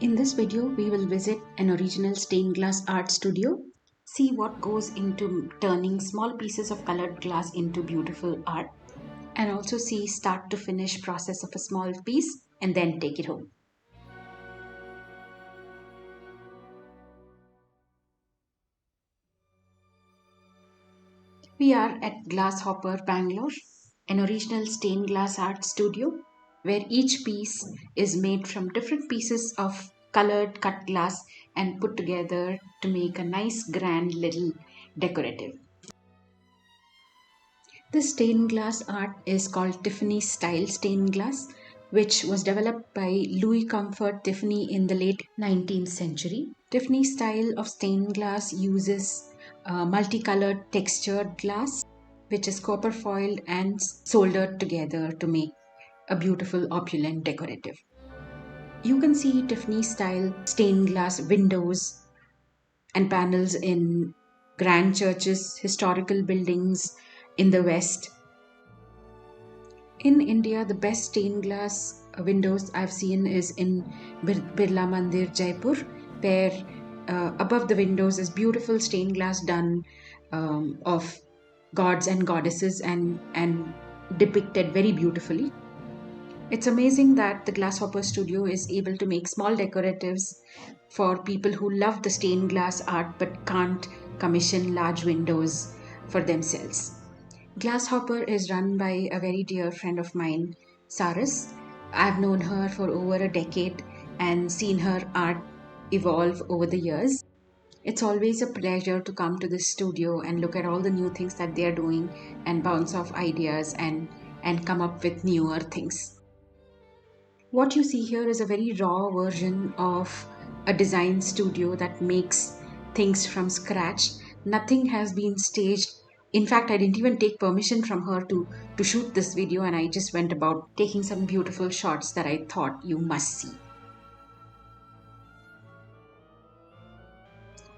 In this video, we will visit an original stained glass art studio, see what goes into turning small pieces of colored glass into beautiful art, and also see start to finish process of a small piece and then take it home. We are at Glasshopper, Bangalore, an original stained glass art studio where each piece is made from different pieces of colored cut glass and put together to make a nice grand little decorative. This stained glass art is called Tiffany style stained glass, which was developed by Louis Comfort Tiffany in the late 19th century. Tiffany style of stained glass uses multicolored textured glass, which is copper foiled and soldered together to make a beautiful opulent decorative. You can see Tiffany style stained glass windows and panels in grand churches, historical buildings in the West. In India, the best stained glass windows I've seen is in Birla Mandir, Jaipur, where above the windows is beautiful stained glass done of gods and goddesses and depicted very beautifully. It's amazing that the Glasshopper Studio is able to make small decoratives for people who love the stained glass art but can't commission large windows for themselves. Glasshopper is run by a very dear friend of mine, Saarus. I've known her for over a decade and seen her art evolve over the years. It's always a pleasure to come to this studio and look at all the new things that they are doing and bounce off ideas and come up with newer things. What you see here is a very raw version of a design studio that makes things from scratch. Nothing has been staged. In fact, I didn't even take permission from her to shoot this video, and I just went about taking some beautiful shots that I thought you must see.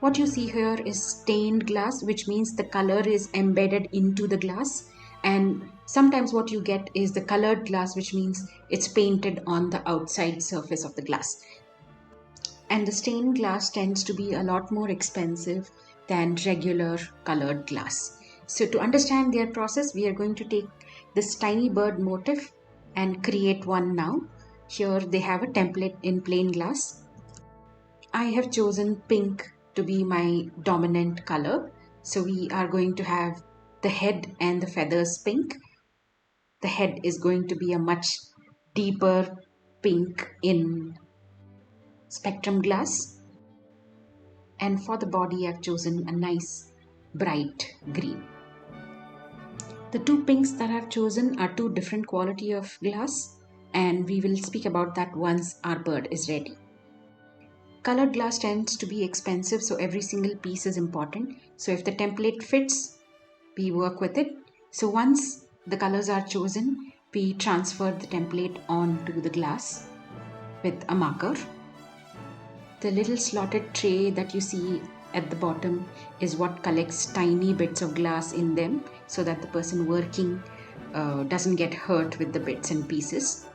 What you see here is stained glass, which means the color is embedded into the glass. And sometimes what you get is the colored glass, which means it's painted on the outside surface of the glass. And the stained glass tends to be a lot more expensive than regular colored glass. So to understand their process, we are going to take this tiny bird motif and create one now. Here they have a template in plain glass. I have chosen pink to be my dominant color. So we are going to have the head and the feathers pink. The head is going to be a much deeper pink in spectrum glass. And for the body, I've chosen a nice bright green. The two pinks that I've chosen are two different quality of glass, and we will speak about that once our bird is ready. Colored glass tends to be expensive, so every single piece is important. So if the template fits, we work with it. So once the colors are chosen, we transfer the template onto the glass with a marker. The little slotted tray that you see at the bottom is what collects tiny bits of glass in them so that the person working doesn't get hurt with the bits and pieces.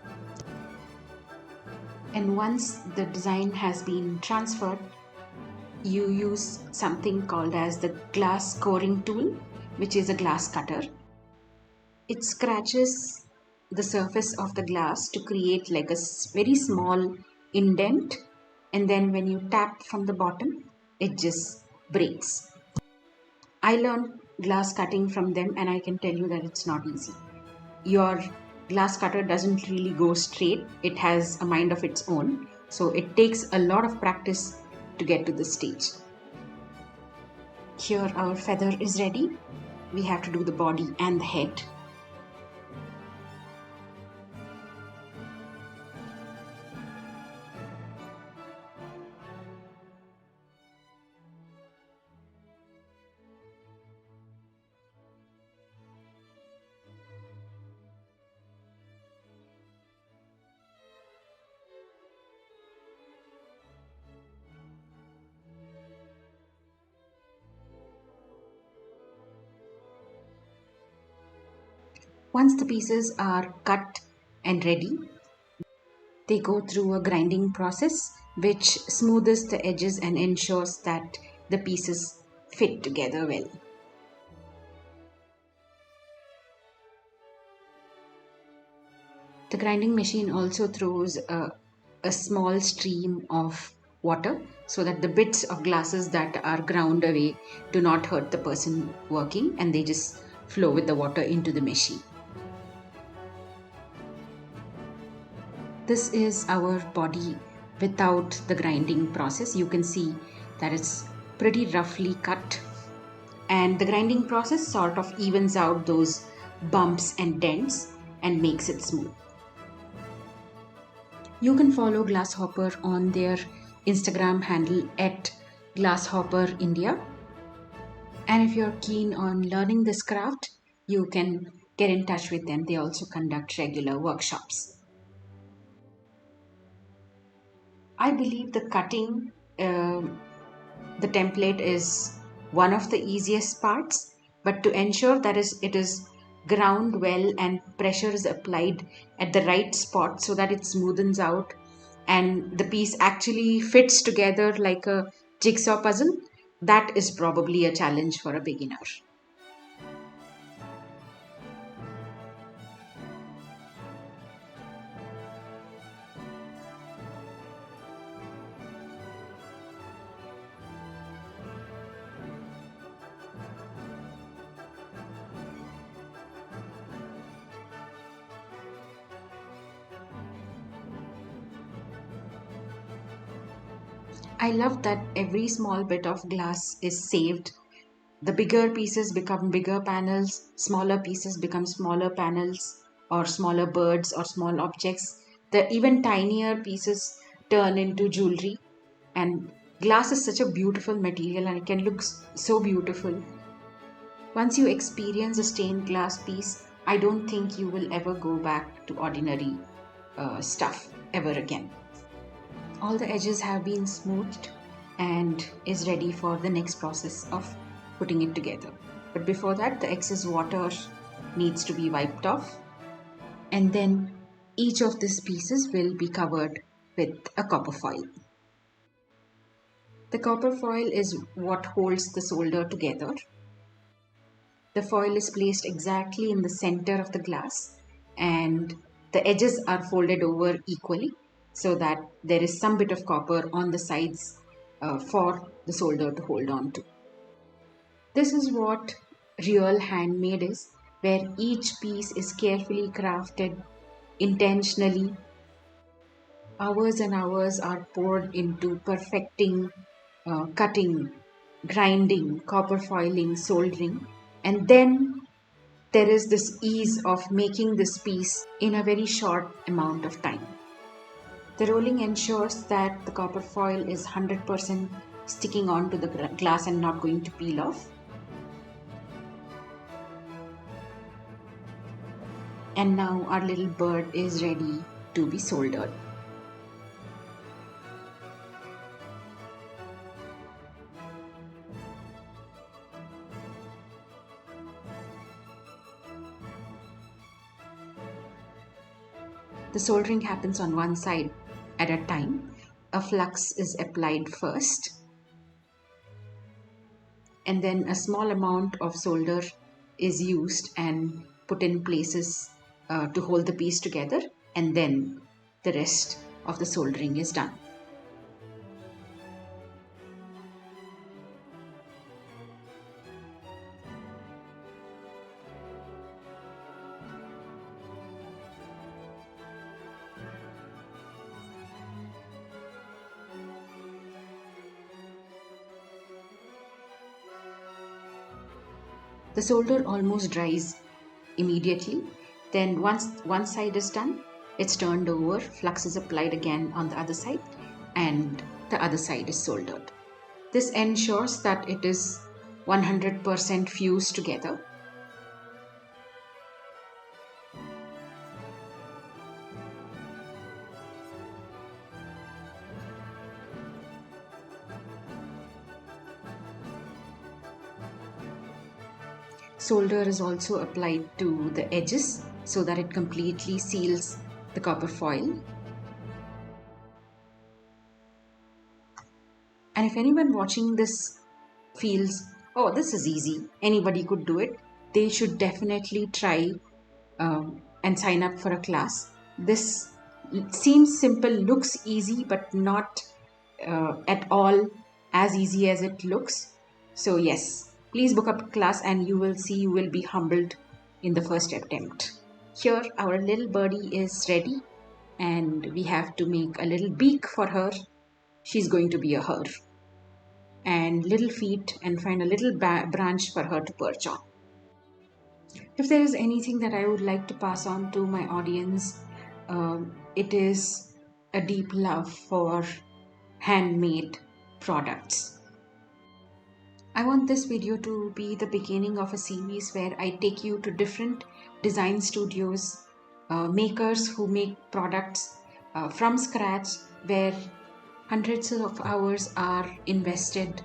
And once the design has been transferred, you use something called as the glass coring tool, which is a glass cutter. It scratches the surface of the glass to create like a very small indent, and then when you tap from the bottom, it just breaks. I learned glass cutting from them, and I can tell you that it's not easy. Your glass cutter doesn't really go straight, it has a mind of its own, so it takes a lot of practice to get to this stage. Here our feather is ready. We have to do the body and the head. Once the pieces are cut and ready, They go through a grinding process which smoothes the edges and ensures that the pieces fit together well. The grinding machine also throws a small stream of water so that the bits of glasses that are ground away do not hurt the person working, and they just flow with the water into the machine. This is our body without the grinding process. You can see that it's pretty roughly cut, and the grinding process sort of evens out those bumps and dents and makes it smooth. You can follow Glasshopper on their Instagram handle at Glasshopper India. And if you're keen on learning this craft, you can get in touch with them. They also conduct regular workshops. I believe the cutting the template is one of the easiest parts, but to ensure that it is ground well and pressure is applied at the right spot so that it smoothens out and the piece actually fits together like a jigsaw puzzle, that is probably a challenge for a beginner. I love that every small bit of glass is saved. The bigger pieces become bigger panels, smaller pieces become smaller panels, or smaller birds or small objects. The even tinier pieces turn into jewelry. And glass is such a beautiful material and it can look so beautiful. Once you experience a stained glass piece, I don't think you will ever go back to ordinary stuff ever again. All the edges have been smoothed and is ready for the next process of putting it together. But before that, the excess water needs to be wiped off, and then each of these pieces will be covered with a copper foil. The copper foil is what holds the solder together. The foil is placed exactly in the center of the glass, and the edges are folded over equally so that there is some bit of copper on the sides for the solder to hold on to. This is what real handmade is, where each piece is carefully crafted intentionally. Hours and hours are poured into perfecting, cutting, grinding, copper foiling, soldering, and then there is this ease of making this piece in a very short amount of time. The rolling ensures that the copper foil is 100% sticking onto the glass and not going to peel off. And now our little bird is ready to be soldered. The soldering happens on one side at a time. A flux is applied first, and then a small amount of solder is used and put in places to hold the piece together, and then the rest of the soldering is done. The solder almost dries immediately. Then once one side is done, it's turned over, flux is applied again on the other side, and the other side is soldered. This ensures that it is 100% fused together. Solder is also applied to the edges so that it completely seals the copper foil. And if anyone watching this feels, oh, this is easy, anybody could do it, they should definitely try and sign up for a class. This seems simple, looks easy, but not at all as easy as it looks. So, yes, please book up a class and you will see you will be humbled in the first attempt. Here, our little birdie is ready, and we have to make a little beak for her. She's going to be a her, and little feet, and find a little branch for her to perch on. If there is anything that I would like to pass on to my audience, it is a deep love for handmade products. I want this video to be the beginning of a series where I take you to different design studios, makers who make products from scratch, where hundreds of hours are invested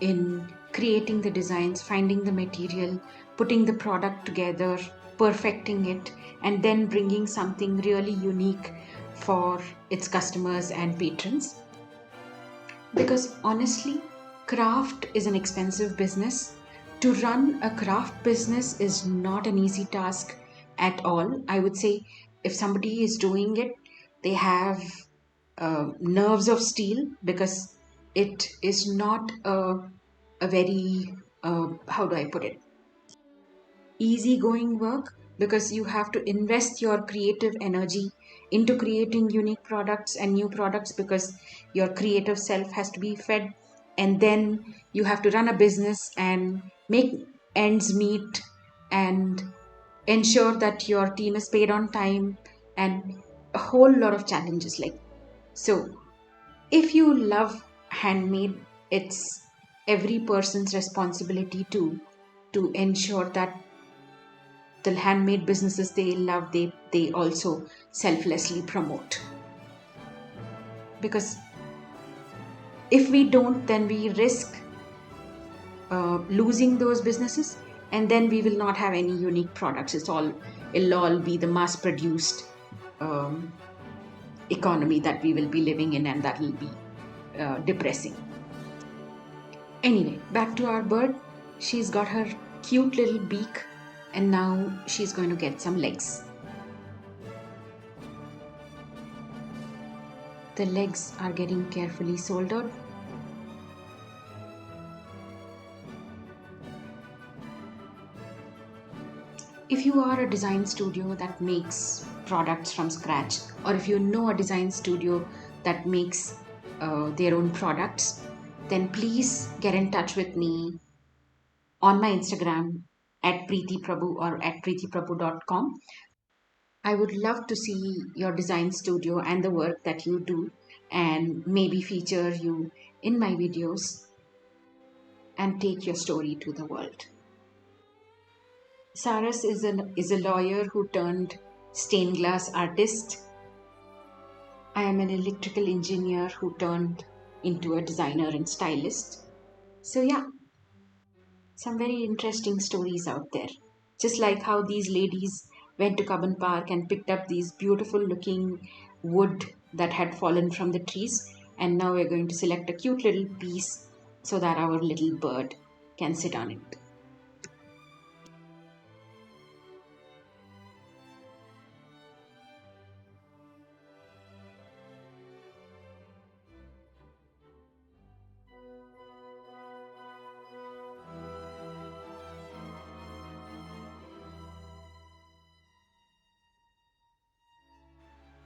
in creating the designs, finding the material, putting the product together, perfecting it, and then bringing something really unique for its customers and patrons. Because honestly, craft is an expensive business. To run a craft business is not an easy task at all. I would say if somebody is doing it, they have nerves of steel, because it is not a very, how do I put it, easygoing work, because you have to invest your creative energy into creating unique products and new products, because your creative self has to be fed, and then you have to run a business and make ends meet and ensure that your team is paid on time, and a whole lot of challenges. Like, so if you love handmade, it's every person's responsibility to ensure that the handmade businesses they love, they also selflessly promote. Because if we don't, then we risk losing those businesses, and then we will not have any unique products. It'll all be the mass produced um, economy that we will be living in, and that will be depressing. Anyway, back to our bird. She's got her cute little beak, and now she's going to get some legs. The legs are getting carefully soldered. If you are a design studio that makes products from scratch, or if you know a design studio that makes their own products, then please get in touch with me on my Instagram at Preethi Prabhu or at preethiprabhu.com. I would love to see your design studio and the work that you do, and maybe feature you in my videos and take your story to the world. Saarus is a lawyer who turned stained glass artist. I am an electrical engineer who turned into a designer and stylist. So, yeah, some very interesting stories out there. Just like how these ladies went to Cubbon Park and picked up these beautiful looking wood that had fallen from the trees, and now we're going to select a cute little piece so that our little bird can sit on it.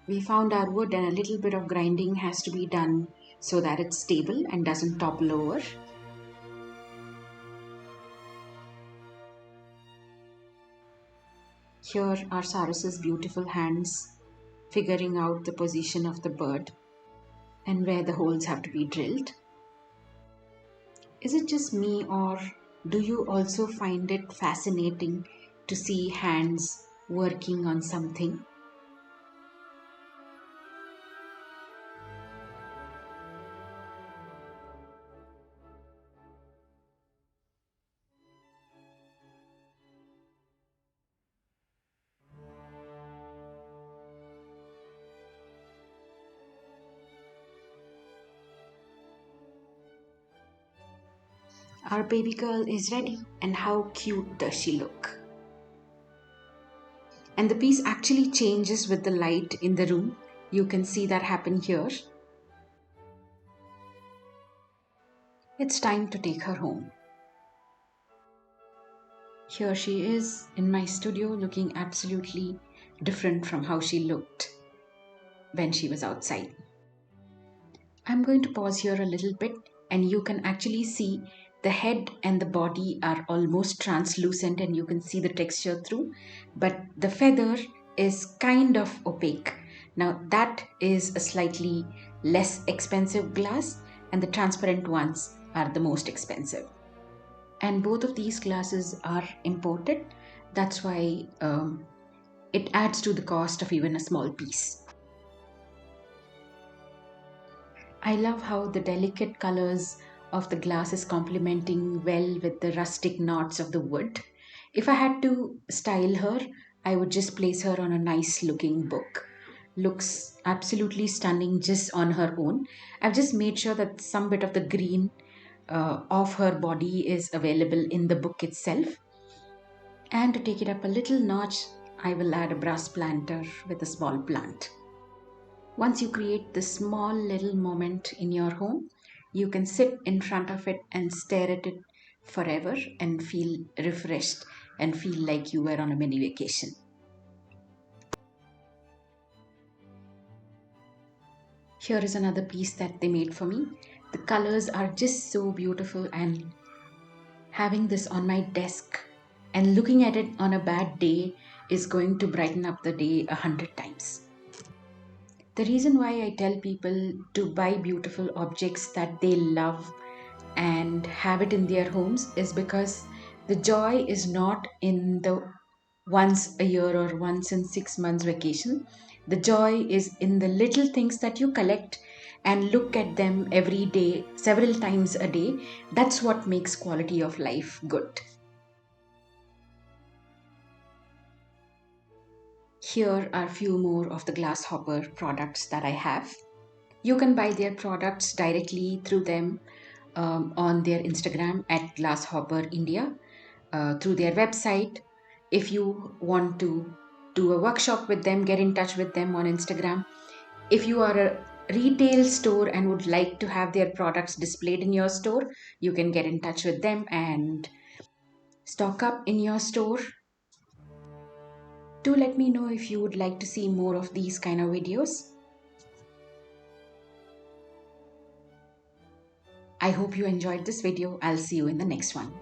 We found our wood, and a little bit of grinding has to be done so that it's stable and doesn't topple over. Here are Saarus's beautiful hands figuring out the position of the bird and where the holes have to be drilled. Is it just me, or do you also find it fascinating to see hands working on something? Our baby girl is ready, and how cute does she look? And the piece actually changes with the light in the room. You can see that happen here. It's time to take her home. Here she is in my studio, looking absolutely different from how she looked when she was outside. I'm going to pause here a little bit, and you can actually see the head and the body are almost translucent and you can see the texture through, but the feather is kind of opaque. Now that is a slightly less expensive glass, and the transparent ones are the most expensive. And both of these glasses are imported. That's why it adds to the cost of even a small piece. I love how the delicate colors of the glass is complementing well with the rustic knots of the wood. If I had to style her, I would just place her on a nice looking book. Looks absolutely stunning just on her own. I've just made sure that some bit of the green of her body is available in the book itself. And to take it up a little notch, I will add a brass planter with a small plant. Once you create this small little moment in your home, you can sit in front of it and stare at it forever and feel refreshed and feel like you were on a mini vacation. Here is another piece that they made for me. The colors are just so beautiful, and having this on my desk and looking at it on a bad day is going to brighten up the day 100 times. The reason why I tell people to buy beautiful objects that they love and have it in their homes is because the joy is not in the once a year or once in 6 months vacation. The joy is in the little things that you collect and look at them every day, several times a day. That's what makes quality of life good. Here are few more of the Glasshopper products that I have. You can buy their products directly through them on their Instagram at Glasshopper India, through their website. If you want to do a workshop with them, get in touch with them on Instagram. If you are a retail store and would like to have their products displayed in your store, you can get in touch with them and stock up in your store. Do let me know if you would like to see more of these kind of videos. I hope you enjoyed this video. I'll see you in the next one.